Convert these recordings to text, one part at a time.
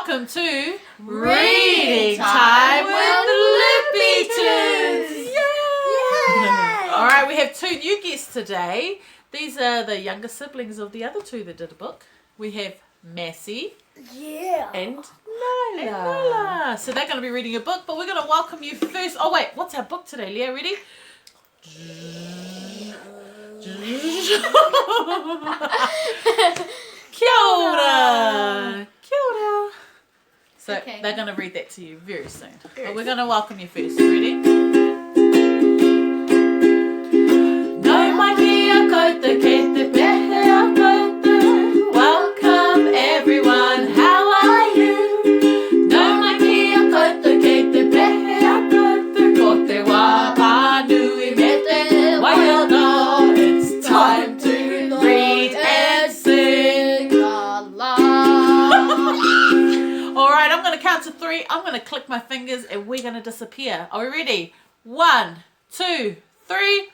welcome to Reading Time with Loopy Tunes. Yay! All right, we have two new guests today. These are the younger siblings of the other two that did a book. We have Massey and Nyla. So they're going to be reading a book, but we're going to welcome you first. Oh wait, what's our book today, Leah? Ready? Kia ora! Kia ora! So they're going to read that to you very soon. But we're going to welcome you first. Ready? No mai kia koutou ke te pehea koutou. Welcome everyone, how are you? No mai kia koutou ke te pehea koutou. Ko te wā nui me te waiata. It's time to read and sing. Alright, I'm going to count to 3. I'm going to click my fingers and we're going to disappear. Are we ready? 1, 2, 3.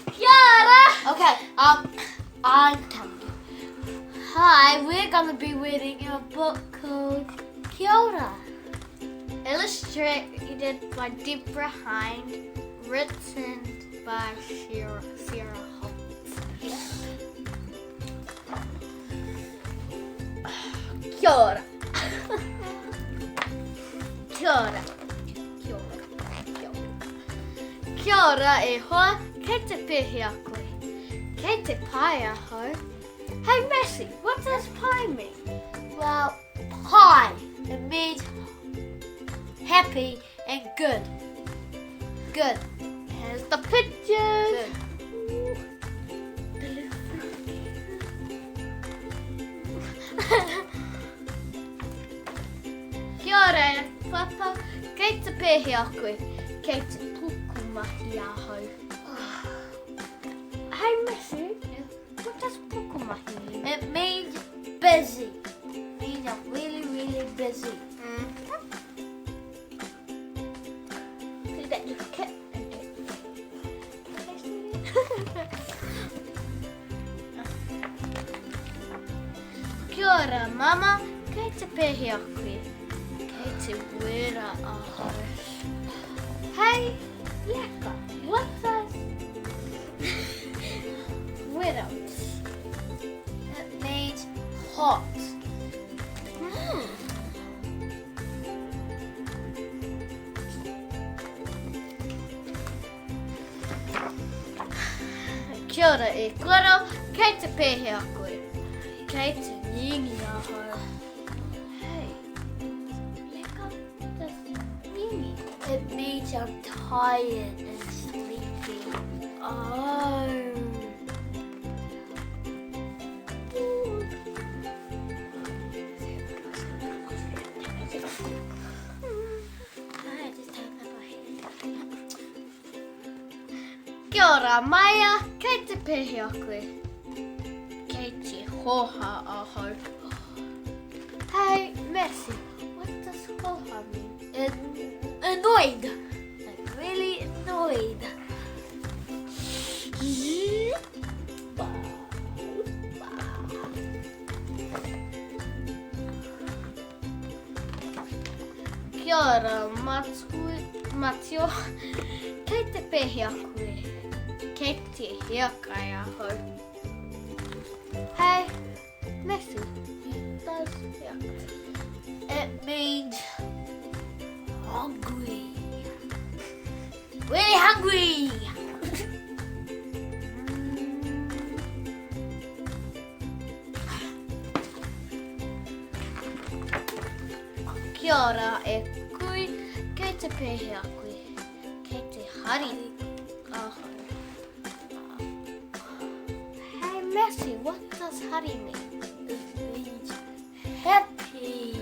Kiara! Okay, I'm telling you. Hi, we're going to be reading a book called Kia ora. Illustrated by Deborah, Hinde, written by Sharon, Holt. Kia ora. Kia ora. Kia ora. Kia ora. Kia ora e hoa, kei te pehea koe. Kei te pai ahau. Hey Massey, what does pie mean? Well, pie, it means happy and good. Good. Here's the pictures. Kia ora e papa, kei te pehea koe, kei te puku mahi ahau. Hey Massey, what does puku mahi mean? It means busy. It means I'm really, really busy. See that little cat? Kia ora mama, kei te pehea koe, kei te wera ahau. Hey, Leka, what does wera mean? It means hot. Kia ora e koro, kei te pehea koe, kei te ngingi ahau. Hey, Leka, what does ngingi? It means I'm tired and sleepy. Oh. Kia ora Maia, kei te pehea koe, kei te hoha ahau. Hey Massey, what does hoha mean? Annoyed, like really annoyed. Kia ora Matio, kei te pehea koe, kei te hiakai ahau. Hey, Massey, what does hiakai? It means hungry. Really hungry. Kia ora e kui, kei te pehea koe, kei te hari ahau. Hey Massey, what does hari mean? It means happy.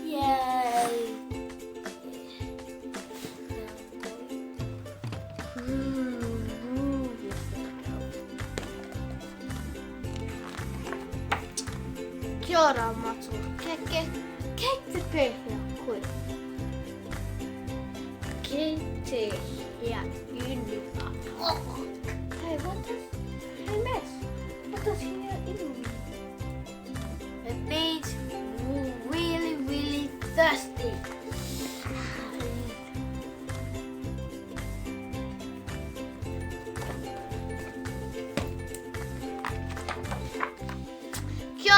Yay. Kia ora matua keke, kei te pehea koe, kei te hea inu ahau. Hey, what does, hey Mass, what does hea inu mean?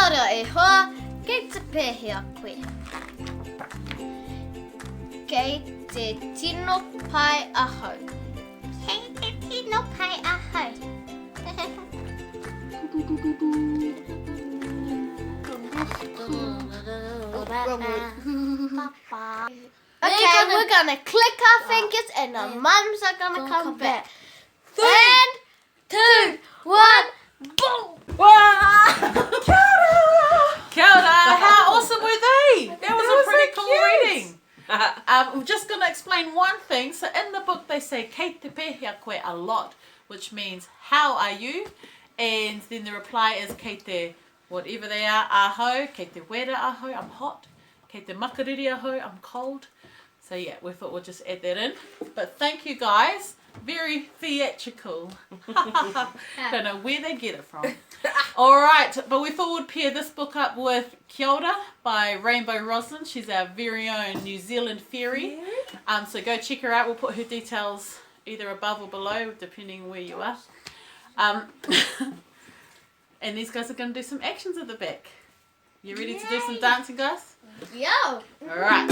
ora e hoa, kei te pehea koe. Kei te tino pai ahau. Kei te tino pai ahau. Okay, we're gonna click our fingers and our mums are gonna come back. 3, 2, 1, boom! Wow! Kia ora! How awesome were they? That was a pretty cool reading. We're just going to explain one thing. So in the book they say kei te pehea koe a lot, which means how are you? And then the reply is kei te whatever they are, ahau, kei te wera ahau, I'm hot. Kei te makariri ahau, I'm cold. So yeah, we thought we'll just add that in. But thank you guys. Very theatrical. Don't know where they get it from. Alright, but we thought we'd pair this book up with Kia Ora by Rainbow Roslyn. She's our very own New Zealand fairy. So go check her out. We'll put her details either above or below, depending where you are. And these guys are going to do some actions at the back. You ready to do some dancing, guys? Yo! Alright.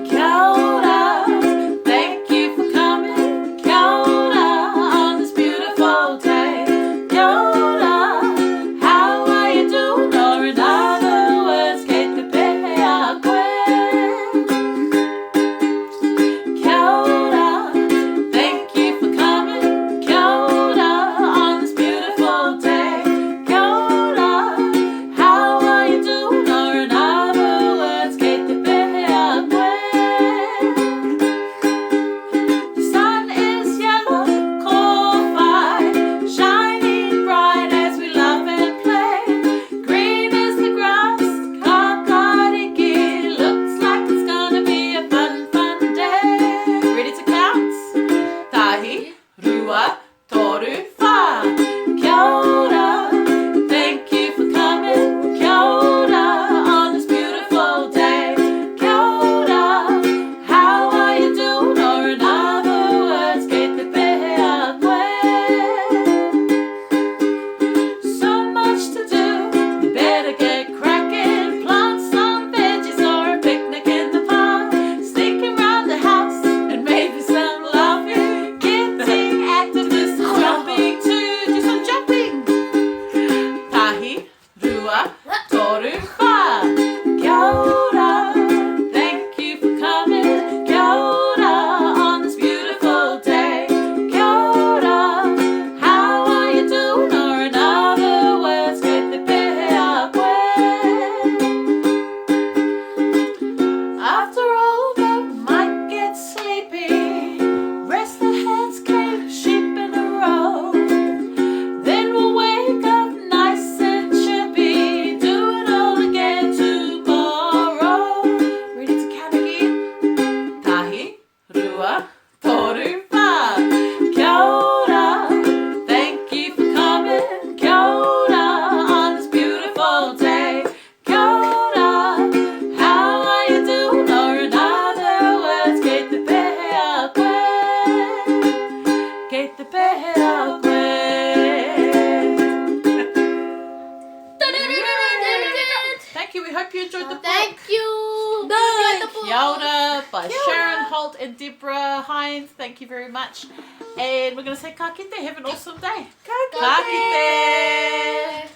Kia ora, thank you for coming. Kia ora, on this beautiful day. Kia ora, how are you doing? Or in other words, kei te pehea koe. Kia ora, thank you for coming. Kia ora, on this beautiful day. Kia ora, how are you doing? Or in other words, kei te pehea koe. The sun is yellow, coal-fired, shining bright as we laugh and play. Green is the grass, kakariki, looks like it's gonna be a fun, fun day. Ready to count? Tahi, rua, toru, wha. Kia ora, thank you for coming. Kia ora, on this beautiful day. Kia ora, how are you doing? Or in other words, kei te pehea koe. So much to do, you better get cracking. Plant some veggies or a picnic in the park. Sneaking around the house and maybe some laughing. Getting active, do some jumping too. Do some jumping. Tahi, rua, toru, wha. Kia ora, thank you for coming. Kia ora, on this beautiful day. Kia ora, how are you doing? Or in other words, kei te pehea koe. After all, they might get sleepy. Rest their heads, keep sheep in a row. Then we'll wake up nice and chippy. Do it all again tomorrow. Ready to count again? Tahi, rua, toru, wha. Kia ora, thank you for coming. Kia ora, on this beautiful day. Kia ora, how are you doing? Or in other words, kei te pehea koe. Kei te pehea koe. Thank you. We hope you enjoyed the book. Thank you! Kia ora by Sharon, Holt and Deborah Hines. Thank you very much. And we're going to say ka kite. Have an awesome day. Ka kite.